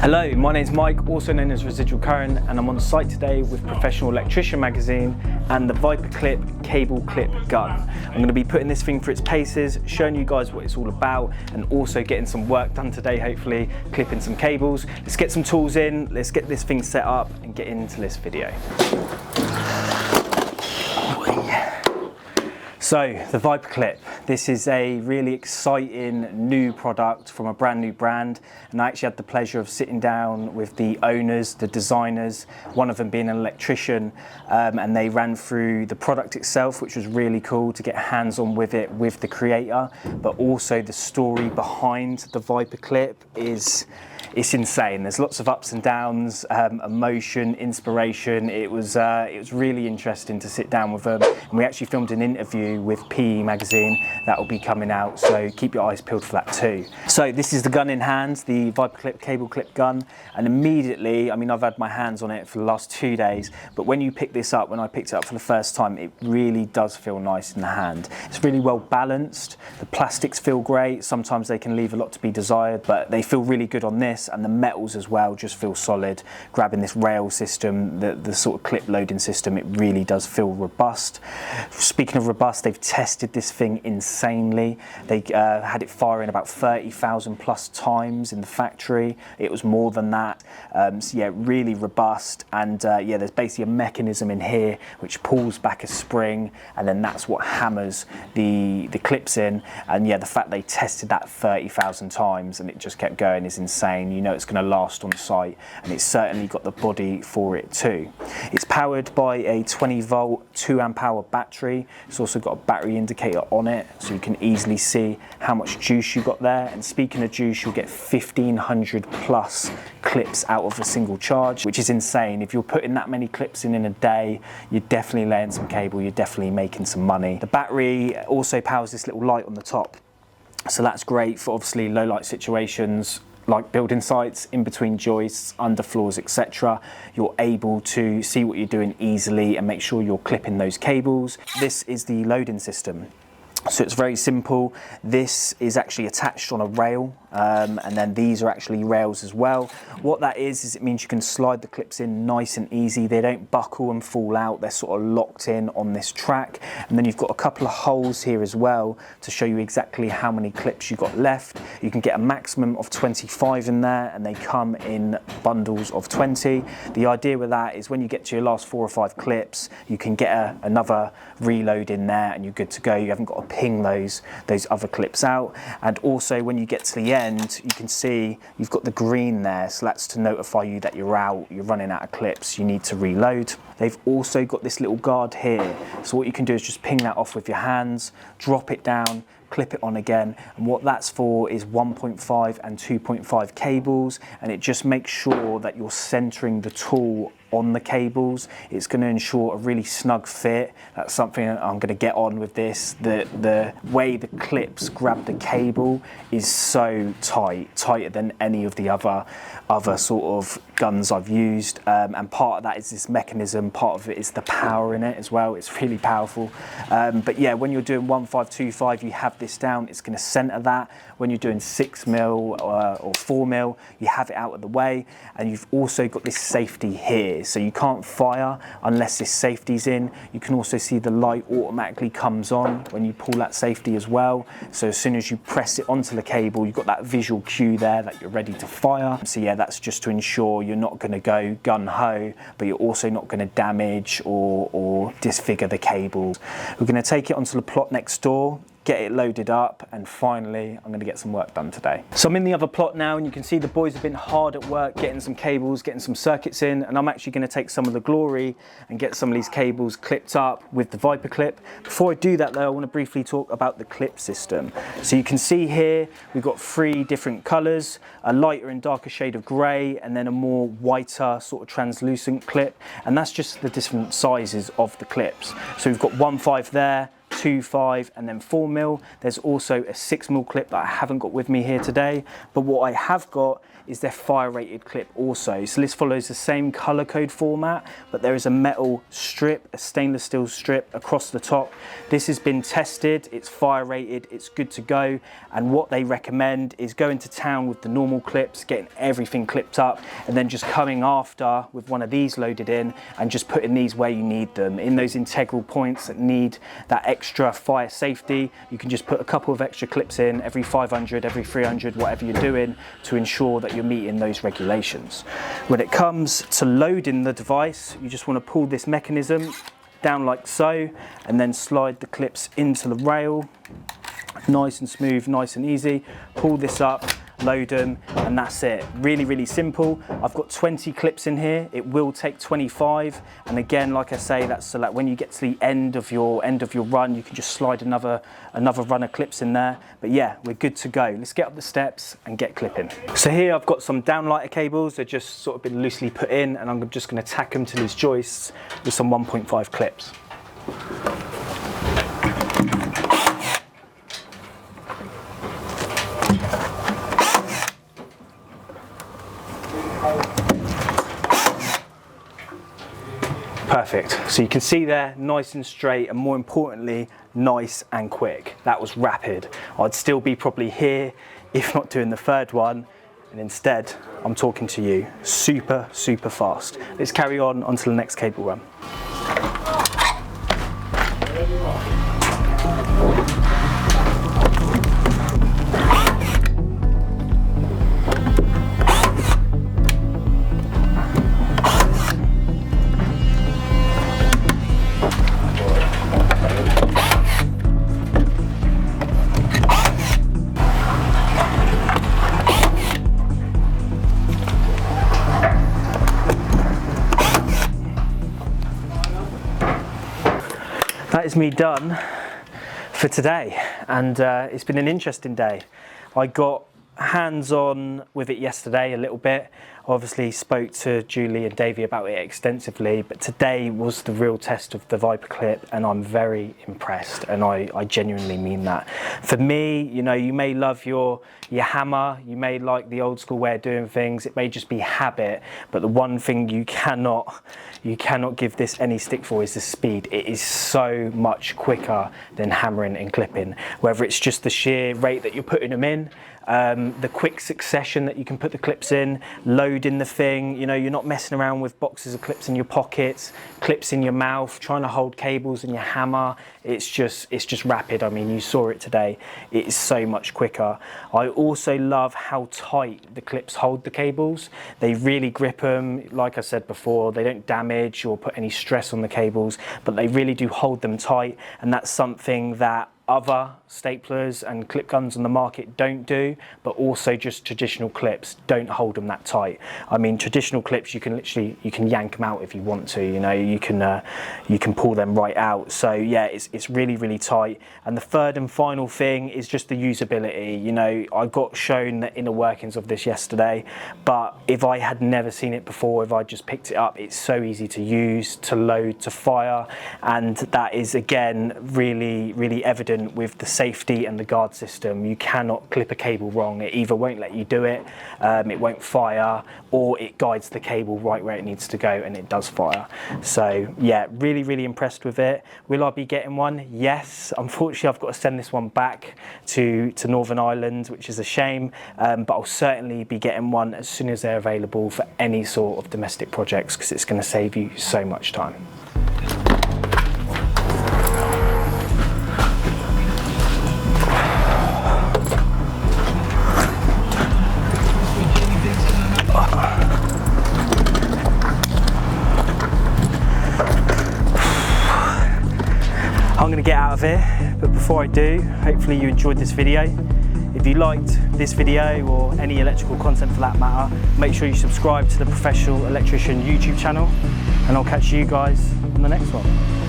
Hello, my name's Mike, also known as Residual Current, and I'm on site today with Professional Electrician magazine and the ViperClip cable clip gun. I'm going to be putting this thing through its paces, showing you guys what it's all about, and also getting some work done today, hopefully, clipping some cables. Let's get some tools in, let's get this thing set up and get into this video. So, the ViperClip. This is a really exciting new product from a brand new brand, and I actually had the pleasure of sitting down with the owners, the designers, one of them being an electrician, and they ran through the product itself, which was really cool to get hands-on with it with the creator, but also the story behind the ViperClip it's insane. There's lots of ups and downs, emotion, inspiration. It was really interesting to sit down with them, and we actually filmed an interview with PE magazine that will be coming out, so keep your eyes peeled for that too. So this is the gun in hand, the ViperClip cable clip gun, and immediately, I mean, I've had my hands on it for the last 2 days, but when you pick this up, when I picked it up for the first time, it really does feel nice in the hand. It's really well balanced, the plastics feel great, sometimes they can leave a lot to be desired, but they feel really good on this, and the metals as well just feel solid. Grabbing this rail system, the sort of clip loading system, it really does feel robust. Speaking of robust, they've tested this thing insanely. They had it firing about 30,000 plus times in the factory. It was more than that. So yeah, really robust, and yeah, there's basically a mechanism in here which pulls back a spring, and then that's what hammers the clips in. And yeah, the fact they tested that 30,000 times and it just kept going is insane. You know it's going to last on site, and it's certainly got the body for it too. It's powered by a 20 volt 2 amp hour battery. It's also got a battery indicator on it, so you can easily see how much juice you got there. And speaking of juice, you'll get 1,500 plus clips out of a single charge, which is insane. If you're putting that many clips in a day, you're definitely laying some cable, you're definitely making some money. The battery also powers this little light on the top, so that's great for obviously low light situations like building sites, in between joists, under floors, etc. You're able to see what you're doing easily and make sure you're clipping those cables. This is the loading system. So it's very simple. This is actually attached on a rail, and then these are actually rails as well. What that is it means you can slide the clips in nice and easy. They don't buckle and fall out. They're sort of locked in on this track. And then you've got a couple of holes here as well to show you exactly how many clips you've got left. You can get a maximum of 25 in there, and they come in bundles of 20. The idea with that is when you get to your last 4 or 5 clips, you can get another reload in there and you're good to go. You haven't got to ping those other clips out. And also when you get to the end, you can see you've got the green there, so that's to notify you that you're out, you're running out of clips, you need to reload. They've also got this little guard here, so what you can do is just ping that off with your hands, drop it down, clip it on again, and what that's for is 1.5 and 2.5 cables, and it just makes sure that you're centering the tool on the cables. It's going to ensure a really snug fit. That's something I'm going to get on with this. The way the clips grab the cable is so tight, tighter than any of the other sort of guns I've used, and part of that is this mechanism, part of it is the power in it as well. It's really powerful, but yeah, when you're doing 1525, you have this down, it's going to center that. When you're doing 6mm or 4mm, you have it out of the way, and you've also got this safety here, so you can't fire unless this safety's in. You can also see the light automatically comes on when you pull that safety as well, so as soon as you press it onto the cable, you've got that visual cue there that you're ready to fire. So yeah, that's just to ensure you're not going to go gun-ho, but you're also not going to damage or disfigure the cables. We're going to take it onto the plot next door, get it loaded up, and finally I'm going to get some work done today. So I'm in the other plot now, and you can see the boys have been hard at work getting some cables, getting some circuits in, and I'm actually going to take some of the glory and get some of these cables clipped up with the ViperClip. Before I do that though, I want to briefly talk about the clip system. So you can see here we've got 3 different colours, a lighter and darker shade of grey, and then a more whiter sort of translucent clip, and that's just the different sizes of the clips. So we've got 1.5 there, 2.5 and then 4mm. There's also a 6mm clip that I haven't got with me here today, but what I have got is their fire rated clip also. So this follows the same color code format, but there is a metal strip, a stainless steel strip across the top. This has been tested, it's fire rated, it's good to go, and what they recommend is going to town with the normal clips, getting everything clipped up, and then just coming after with one of these loaded in and just putting these where you need them, in those integral points that need that extra fire safety. You can just put a couple of extra clips in every 500, every 300, whatever you're doing, to ensure that you're meeting those regulations. When it comes to loading the device, you just want to pull this mechanism down like so, and then slide the clips into the rail. Nice and smooth, nice and easy. Pull this up, load them, and that's it. Really, really simple. I've got 20 clips in here. It will take 25, and again, like I say, that's so that when you get to the end of your run, you can just slide another run of clips in there. But yeah, we're good to go. Let's get up the steps and get clipping. So here I've got some downlighter cables. They've just sort of been loosely put in, and I'm just going to tack them to these joists with some 1.5 clips. Perfect. So you can see there, nice and straight, and more importantly, nice and quick. That was rapid. I'd still be probably here if not doing the third one, and instead I'm talking to you. Super, super fast. Let's carry on onto the next cable run. That is me done for today, and it's been an interesting day. I got hands-on with it yesterday a little bit. Obviously spoke to Julie and Davey about it extensively, but today was the real test of the Viper clip, and I'm very impressed, and I genuinely mean that. For me, you know, you may love your hammer, you may like the old school way of doing things, it may just be habit, but the one thing you cannot give this any stick for is the speed. It is so much quicker than hammering and clipping, whether it's just the sheer rate that you're putting them in, the quick succession that you can put the clips in, loading the thing, you know, you're not messing around with boxes of clips in your pockets, clips in your mouth, trying to hold cables in your hammer. It's just rapid. I mean, you saw it today. It is so much quicker. I also love how tight the clips hold the cables. They really grip them. Like I said before, they don't damage or put any stress on the cables, but they really do hold them tight, and that's something that other staplers and clip guns on the market don't do, but also just traditional clips don't hold them that tight. I mean, traditional clips, you can yank them out if you want to, you know, you can pull them right out. So yeah, it's really, really tight. And the third and final thing is just the usability. You know, I got shown the inner workings of this yesterday, but if I had never seen it before, if I just picked it up, it's so easy to use, to load, to fire, and that is again really, really evident with the safety and the guard system. You cannot clip a cable wrong. It either won't let you do it, it won't fire, or it guides the cable right where it needs to go and it does fire. So yeah, really, really impressed with it. Will I be getting one? Yes. Unfortunately, I've got to send this one back to Northern Ireland, which is a shame, but I'll certainly be getting one as soon as they're available for any sort of domestic projects, because it's going to save you so much time. I'm going to get out of here, but before I do, hopefully you enjoyed this video. If you liked this video or any electrical content for that matter, make sure you subscribe to the Professional Electrician YouTube channel, and I'll catch you guys in the next one.